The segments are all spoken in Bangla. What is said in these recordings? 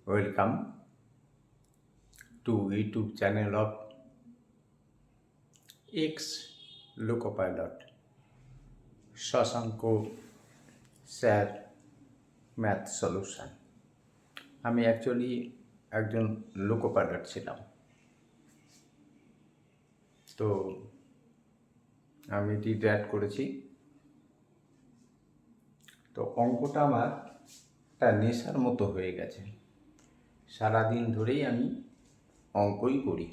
Welcome to YouTube channel of X Locopilot Shashank sir math solution. আমি অ্যাকচুয়ালি একজন লোকো পাইলট ছিলাম। তো আমি রিটায়ার করেছি। তো অঙ্কটা আমার একটা নেশার মতো হয়ে গেছে। সারাদিন ধরেই আমি অঙ্কই করি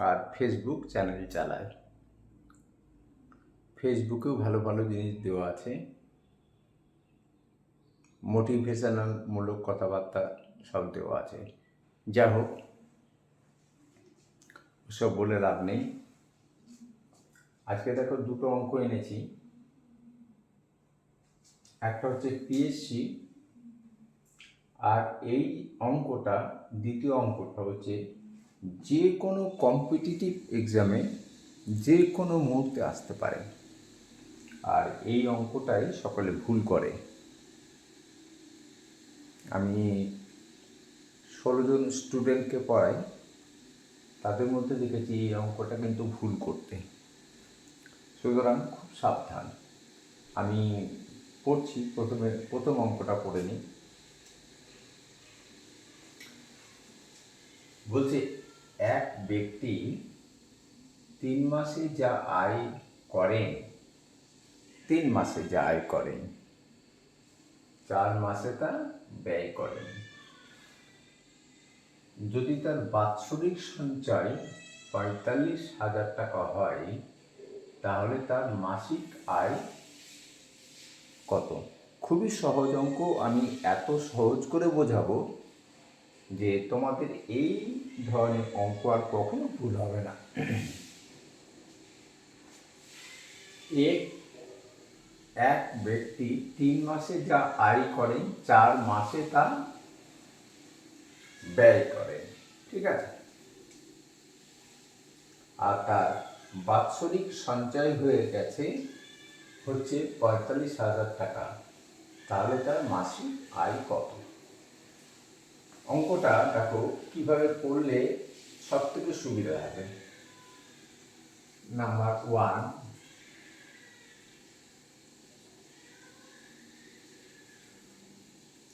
আর ফেসবুক চ্যানেল চালাই। ফেসবুকেও ভালো ভালো জিনিস দেওয়া আছে, মোটিভেশনাল মূলক কথাবার্তা সব দেওয়া আছে। যা হোক, ওসব বলে লাভ নেই। আজকে দেখো দুটো অঙ্ক এনেছি। একটা হচ্ছে পিএসসি, আর এই অঙ্কটা, দ্বিতীয় অঙ্কটা হচ্ছে যে কোনো কম্পিটিটিভ এক্সামে যে কোনো মুহূর্তে আসতে পারে। আর এই অঙ্কটাই সকলে ভুল করে। আমি 16 জন স্টুডেন্টকে পড়াই, তাদের মধ্যে দেখেছি এই অঙ্কটা কিন্তু ভুল করতে। সুতরাং খুব সাবধান। আমি পড়ছি, প্রথম অঙ্কটা পড়ে নিই। বলছে এক ব্যক্তি 3 মাসে যা আয় করেন 4 মাসে তা ব্যয় করেন। যদি তার বাৎসরিক সঞ্চয় 45,000 টাকা হয়, তাহলে তার মাসিক আয় কত? খুবই সহজ অঙ্ক। আমি এত সহজ করে বোঝাবো যে তোমাদের এই ধরনের অঙ্ক আর কখনো ভুল হবে না। এক ব্যক্তি 3 মাসে যা আয় করেন 4 মাসে তা ব্যয় করেন, ঠিক আছে? আর তার বাৎসরিক সঞ্চয় হয়ে গেছে হচ্ছে 45,000 টাকা, তাহলে তার মাসিক আয় কত? অঙ্কটা দেখো কিভাবে করলে সব থেকে সুবিধা হবে। নাম্বার 1,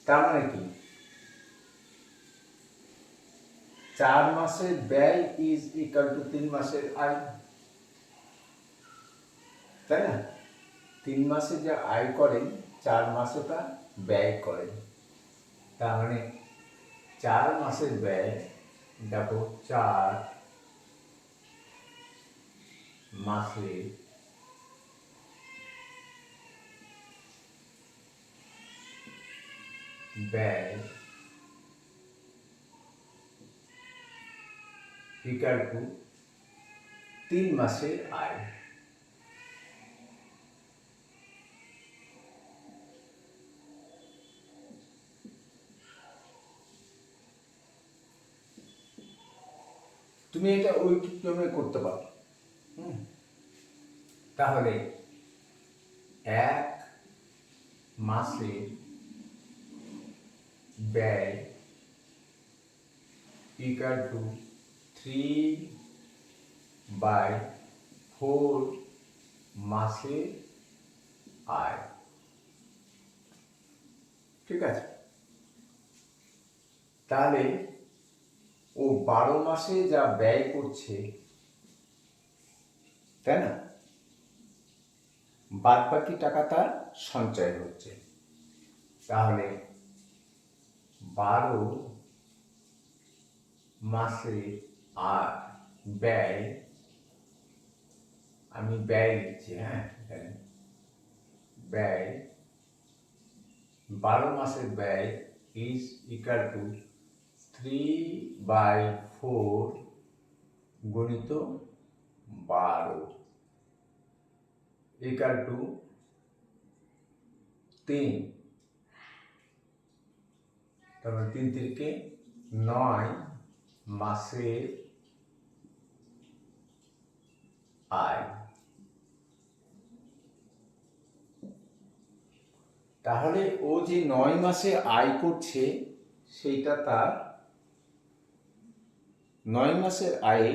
তার মানে কি 4 মাসের ব্যয় ইজ ইকুয়াল টু 3 মাসের আয়, তাই না? 3 মাসে যা আয় করেন 4 মাসে তা ব্যয় করেন। তার মানে 4 মাসের ব্যয়, দেখো 4 মাসে ব্যয় ইকুয়াল টু 3 মাসের আয়। তুমি এটা ঐক্যক্রমে করতে পারো। তাহলে 1 মাসে ব্যয় ইকুয়াল টু 3/4 মাসের আয়, ঠিক আছে? তাহলে ও 12 মাসে যা ব্যয় করছে, তাই না, বাদ বাকি টাকা তার সঞ্চয় হচ্ছে। তাহলে 12 মাসে আর ব্যয়, আমি ব্যয় লিখছি, ব্যয় 12 মাসের ব্যয় ইজ ইকুয়াল টু 3/4 গুণিত 12 ইকুয়াল টু 3। তারপর 3 থেকে 9 মাসের আয়। তাহলে ও যে 9 মাসে আয় করছে সেইটা তার 9 মাসের আয়ে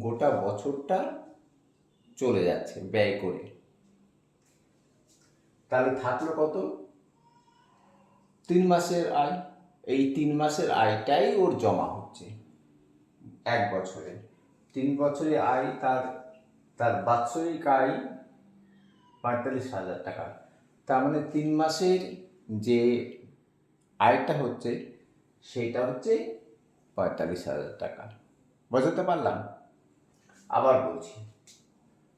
গোটা বছরটা চলে যাচ্ছে ব্যয় করে। তাহলে থাকলো কত? 3 মাসের আয়। এই 3 মাসের আয়টাই ওর জমা হচ্ছে এক বছরে। 3 বছরে আয় তার তার বাৎসরিক আয় 45,000 টাকা। তার মানে 3 মাসের যে আয়টা হচ্ছে সেইটা হচ্ছে 45,000 টাকা। বোঝাতে পারলাম? আবার বলছি,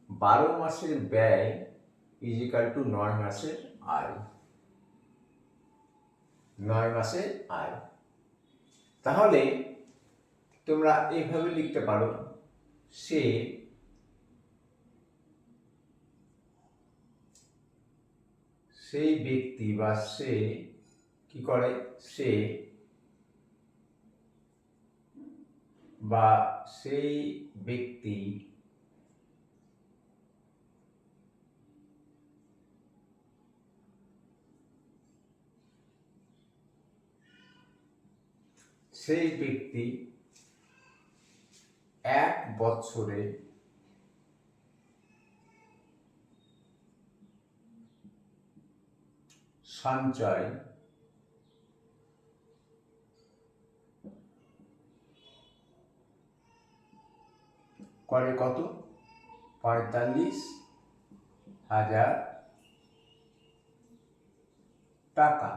12 মাসের ব্যয় ইজিক্যাল টু 9 মাসের আয়। 9 মাসের আয়। তাহলে তোমরা এইভাবে লিখতে পারো, সে সেই ব্যক্তি বা সে কি করে, সে বা সেই ব্যক্তি এক বছরে সঞ্চয় করে কত? 45,000 টাকা।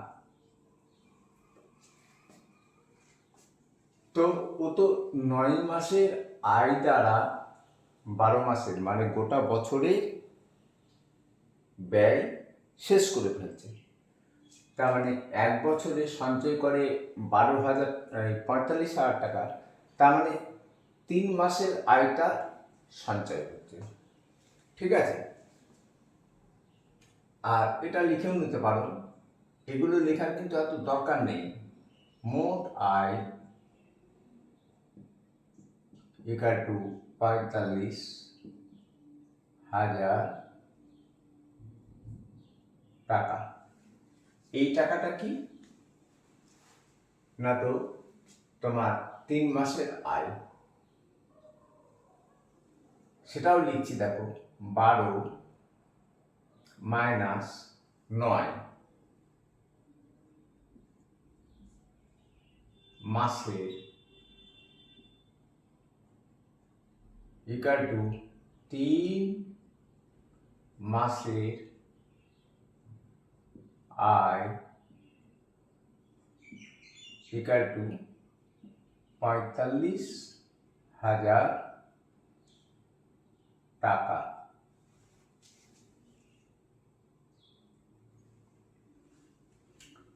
তো ও তো 9 মাসের আয় দ্বারা 12 মাসের মানে গোটা বছরের ব্যয় শেষ করে ফেলছে। তার মানে এক বছরে সঞ্চয় করে 45,000 টাকা। তার মানে 3 মাসের আয়টা সঞ্চয় হচ্ছে। ঠিক আছে? আর এটা লিখেও নিতে পারো, এগুলো লেখার কিন্তু এত দরকার নেই। মোট আয় ইকুয়াল টু 45,000 টাকা। এই টাকাটা কি না, তো তোমার 3 মাসের আয়। সেটাও লিখছি, দেখো, 12 মাইনাস 9 মাসের ইকুয়াল টু 3 মাসের আয় ইকুয়াল টু 45,000 টাকা।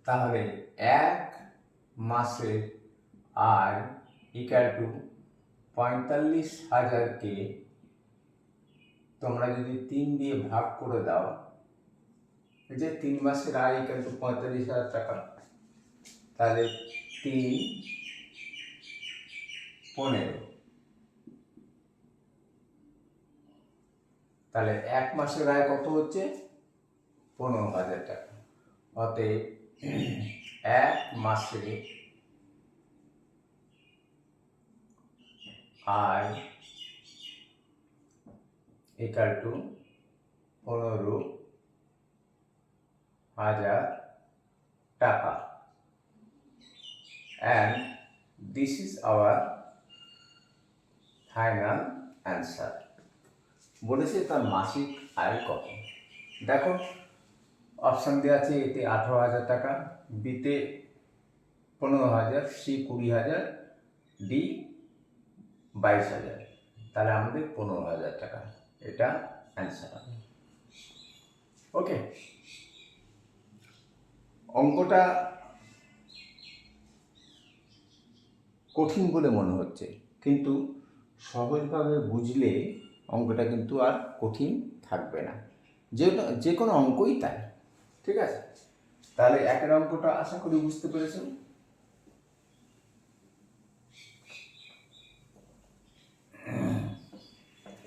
তাহলে এক মাসের আয় ইকুয়াল টু 45,000-কে তোমরা যদি 3 দিয়ে ভাগ করে দাও, এই যে 3 মাসের আয় ইকুয়াল টু 45,000 টাকা, তাহলে 3 15, তাহলে এক মাসের আয় কত হচ্ছে? 15,000 টাকা। অতএব এক মাসে আয় ইকুয়াল টু 15,000 টাকা। And this is our final answer. বলেছে তার মাসিক আয় কত। দেখো, অপশান দেওয়া আছে, এতে 18,000 টাকা, বিতে 15,000, সি 20,000, ডি 22,000। তাহলে আমাদের 15,000 টাকা, এটা অ্যান্সার হবে। ওকে, অঙ্কটা কঠিন বলে মনে হচ্ছে, কিন্তু সহজভাবে বুঝলে অঙ্কটা কিন্তু আর কঠিন থাকবে না। যে কোনো অঙ্কই তাই। ঠিক আছে? তাহলে একের অঙ্কটা আশা করি বুঝতে পেরেছেন।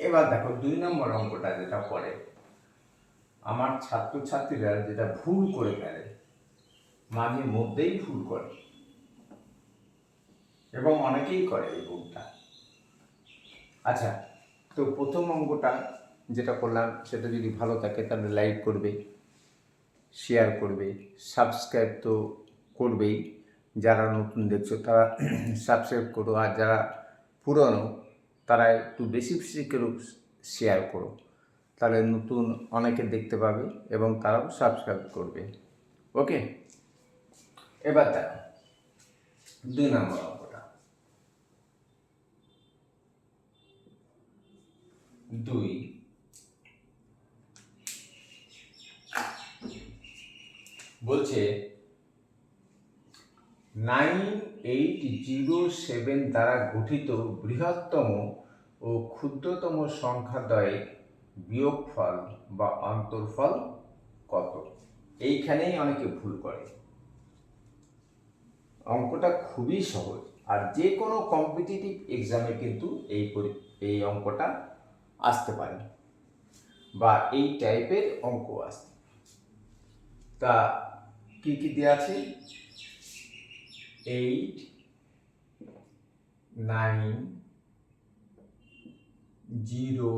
এবার দেখো 2 নম্বর অঙ্কটা যেটা পড়ে, আমার ছাত্রছাত্রীরা যেটা ভুল করে ফেলে, মাঝে মধ্যেই ভুল করে, এবং অনেকেই করে এই ভুলটা। আচ্ছা, তো প্রথম অঙ্কটা যেটা করলাম সেটা যদি ভালো থাকে তাহলে লাইক করবে, শেয়ার করবে, সাবস্ক্রাইব তো করবেই। যারা নতুন দেখছো তারা সাবস্ক্রাইব করো, আর যারা পুরনো তারা একটু বেশি বেশি করে শেয়ার করো, তাহলে নতুন অনেকে দেখতে পাবে এবং তারাও সাবস্ক্রাইব করবে। ওকে, এবার দেখো 2 নম্বর অঙ্কটা। 2 বলছে 9807 দ্বারা গঠিত বৃহত্তম ও ক্ষুদ্রতম সংখ্যাদ্বয়ের বিয়োগফল বা অন্তরফল কত? এইখানেই অনেকে ভুল করে। অঙ্কটা খুবই সহজ, আর যে কোনো কম্পিটিটিভ এক্সামে কিন্তু এই অঙ্কটা আসতে পারে, বা এই টাইপের অঙ্ক আসতে। তা কি কি দেওয়া আছে? 8, 9, 0,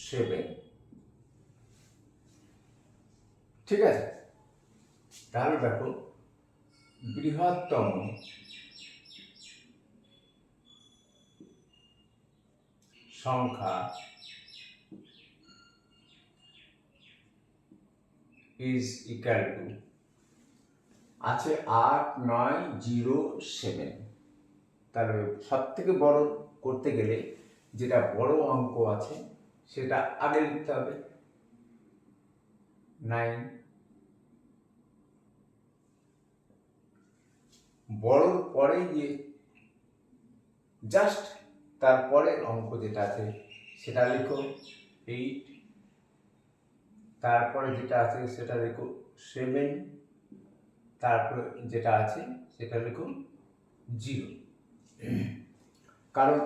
7। ঠিক আছে, তাহলে দেখো বৃহত্তম সংখ্যা ইজ ইকুয়াল টু আছে 8, 9, 0, 7। তাহলে সব থেকে বড় করতে গেলে যেটা বড় অঙ্ক আছে সেটা আগে লিখতে হবে, 9। বড়র পরে গিয়ে জাস্ট তারপরের অঙ্ক যেটা আছে সেটা লিখো 8, তারপরে যেটা আছে সেটা লিখো 7, তারপরে যেটা আছে সেটা লিখো 0। কারণ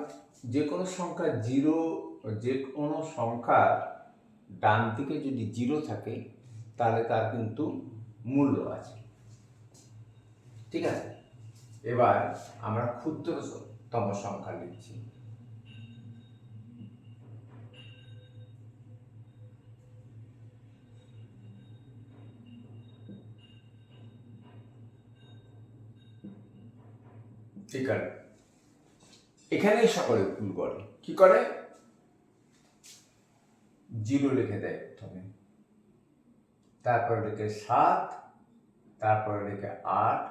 যে কোনো সংখ্যা ডান দিকে যদি 0 থাকে তাহলে তার কিন্তু মূল্য আছে। ঠিক আছে, এবার আমরা ক্ষুদ্রতম সংখ্যা লিখছি। ঠিক আছে, এখানেই সকলে ভুল করে। কি করে? 0 লিখে দেয় প্রথমে, তারপরে লিখে 7, তারপরে লিখে 8,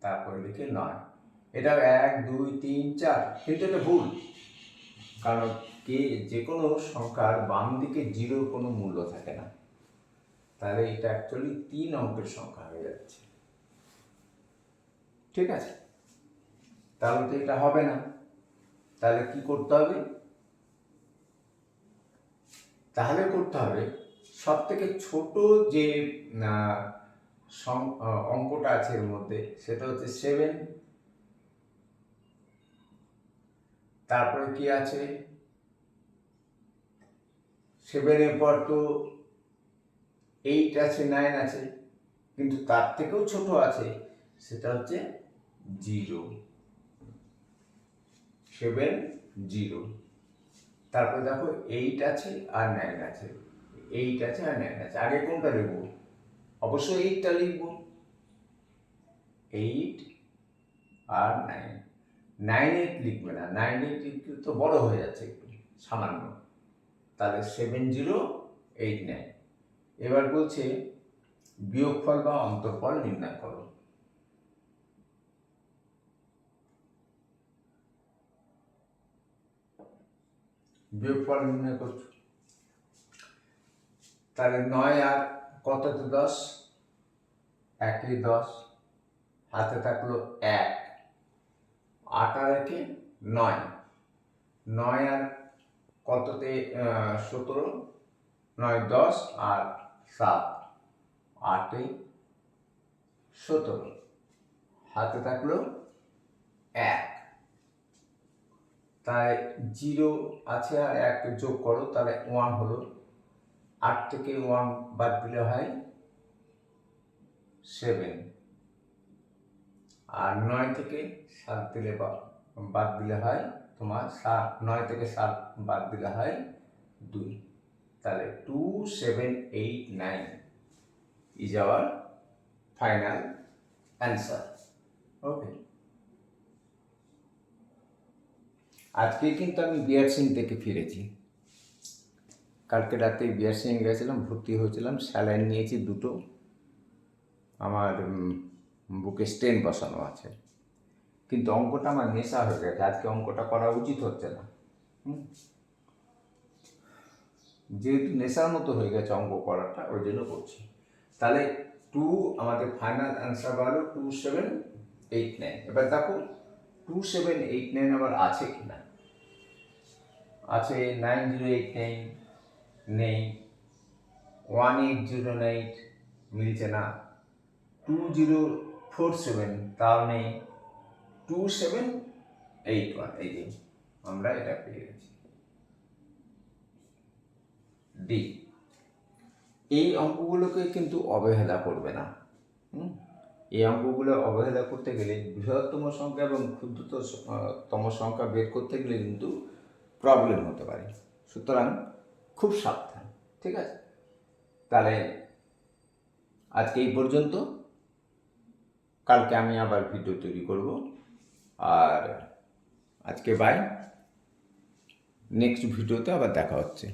তারপরে লিখে 9। এটা 1, 2, 3, 4, কিন্তু এটা ভুল। কারণ যে কোনো সংখ্যার বাম দিকে 0 কোনো মূল্য থাকে না, তাহলে এটা অ্যাকচুয়ালি 3 অঙ্কের সংখ্যা হয়ে যাচ্ছে। ঠিক আছে, তাহলে তো এটা হবে না। তাহলে কি করতে হবে? সব থেকে ছোট যে অঙ্কটা আছে এর মধ্যে সেটা হচ্ছে 7। তারপরে কি আছে? 7 এর পর তো 8 আছে, 9 আছে, কিন্তু তার থেকেও ছোট আছে, সেটা হচ্ছে 0, 7, 0। তারপরে দেখো 8 আছে আর 9 আছে, 8 আছে আর 9 আছে। আগে কোনটা লিখবো? অবশ্যই 8টা লিখবো। 8 আর 9, 9 8 লিখবে না, 9 8 তো বড় হয়ে যাচ্ছে একটু সামান্য। তাহলে 7, 0, 8, 9। এবার বলছে বিয়োগফল বা অন্তরফল নির্ণয় করো। বিয়োগফল নির্ণয় করছো, তাহলে 9 আর কততে 10, 1 এ 10, হাতে থাকলো 1, 8 আর 1 এ 9, 9 আর কততে 17, 9, 10 আর 7, 8 এ 17, হাতে থাকলো 1। তাই 0 আছে আর 1 যোগ করো, তাহলে 1 হলো। 8 থেকে 1 বাদ দিলে হয় 7, আর 9 থেকে 7 দিলে বাদ দিলে হয় তোমার 9 থেকে 7 বাদ দিলে হয় 2। তাহলে 2, 7, 8, 9 is our final answer. ওকে, আজকে কিন্তু আমি বিয়ার সিং থেকে ফিরেছি। কালকে রাতে বিয়ার সিং গেছিলাম, ভর্তি হয়েছিলাম, স্যালাইন নিয়েছি 2টো, আমার বুকে স্টেন বসানো আছে, কিন্তু অঙ্কটা আমার নেশা হয়ে গেছে। আজকে অঙ্কটা করা উচিত হচ্ছে না, যেহেতু নেশার মতো হয়ে গেছে অঙ্ক করাটা, ওই জন্য করছি। তাহলে 2 আমাদের ফাইনাল অ্যান্সার হলো 2, 7, 8, 9। এবার দেখো 2, 7, 8, 9 আবার আছে কি না। আছে 9089, নেই। 1809 মিলছে না। 2047 তাও নেই। 2781, এই যে আমরা এটা পেয়ে গেছি। ডি, এই অঙ্কগুলোকে কিন্তু অবহেলা করবে না। এই অঙ্কগুলো অবহেলা করতে গেলে বৃহত্তম সংখ্যা এবং ক্ষুদ্রতম সংখ্যা বের করতে গেলে কিন্তু প্রবলেম হতে পারে। সুতরাং খুব সাবধান, ঠিক আছে? তাহলে আজকে এই পর্যন্ত। কালকে আমি আবার ভিডিও তৈরি করব, আর আজকে বাই। নেক্সট ভিডিওতে আবার দেখা হচ্ছে।